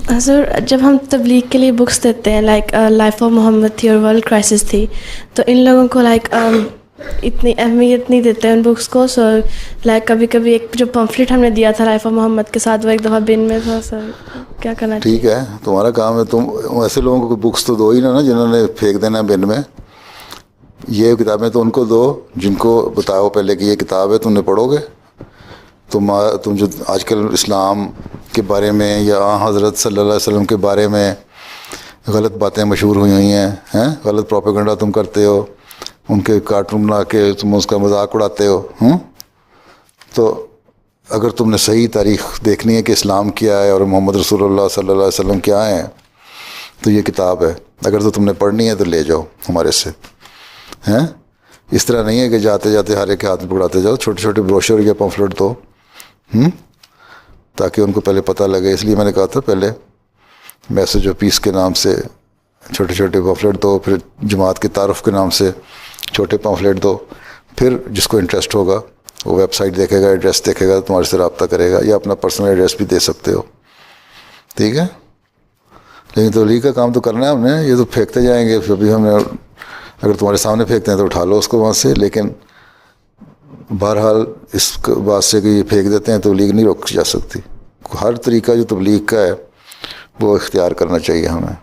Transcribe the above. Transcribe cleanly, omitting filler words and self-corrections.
حضور جب ہم تبلیغ کے لیے بکس دیتے ہیں لائک لائف آف محمد تھی اور ورلڈ کرائسس تھی، تو ان لوگوں کو لائک اتنی اہمیت نہیں دیتے ان بکس کو. سو لائک کبھی کبھی ایک جو پمفلٹ ہم نے دیا تھا لائف آف محمد کے ساتھ وہ ایک دفعہ بن میں تھا. سر کیا کرنا چاہیے؟ ٹھیک ہے، تمہارا کام ہے، تم ایسے لوگوں کو بکس تو دو ہی نا جنہوں نے پھینک دینا بن میں. یہ کتابیں تو ان کو دو جن کو بتاؤ پہلے کہ یہ کتاب ہے، تم نے پڑھو گے. تم جو آج کل اسلام کے بارے میں یا حضرت صلی اللہ علیہ وسلم کے بارے میں غلط باتیں مشہور ہوئی ہیں، غلط پروپیگنڈا تم کرتے ہو، ان کے کارٹون بنا کے تم اس کا مذاق اڑاتے ہو. تو اگر تم نے صحیح تاریخ دیکھنی ہے کہ اسلام کیا ہے اور محمد رسول اللہ صلی اللہ علیہ وسلم کیا ہیں، تو یہ کتاب ہے. اگر تو تم نے پڑھنی ہے تو لے جاؤ ہمارے سے. اس طرح نہیں ہے کہ جاتے جاتے ہر ایک ہاتھ میں پکڑاتے جاؤ. چھوٹے چھوٹے بروشر یا پمفلٹ دو تاکہ ان کو پہلے پتہ لگے. اس لیے میں نے کہا تھا پہلے میسج آف پیس کے نام سے چھوٹے چھوٹے پمفلٹ دو، پھر جماعت کے تعارف کے نام سے چھوٹے پمفلٹ دو. پھر جس کو انٹرسٹ ہوگا وہ ویب سائٹ دیکھے گا، ایڈریس دیکھے گا، تمہارے سے رابطہ کرے گا، یا اپنا پرسنل ایڈریس بھی دے سکتے ہو. ٹھیک ہے، لیکن تبلیغ کا کام تو کرنا ہے ہم نے. یہ تو پھینکتے جائیں گے، پھر بھی ہم نے اگر تمہارے سامنے پھینکتے ہیں تو اٹھا لو اس کو وہاں سے. لیکن بہرحال اس بات سے کہ یہ پھینک دیتے ہیں تبلیغ نہیں روکی جا سکتی. ہر طریقہ جو تبلیغ کا ہے وہ اختیار کرنا چاہیے ہمیں.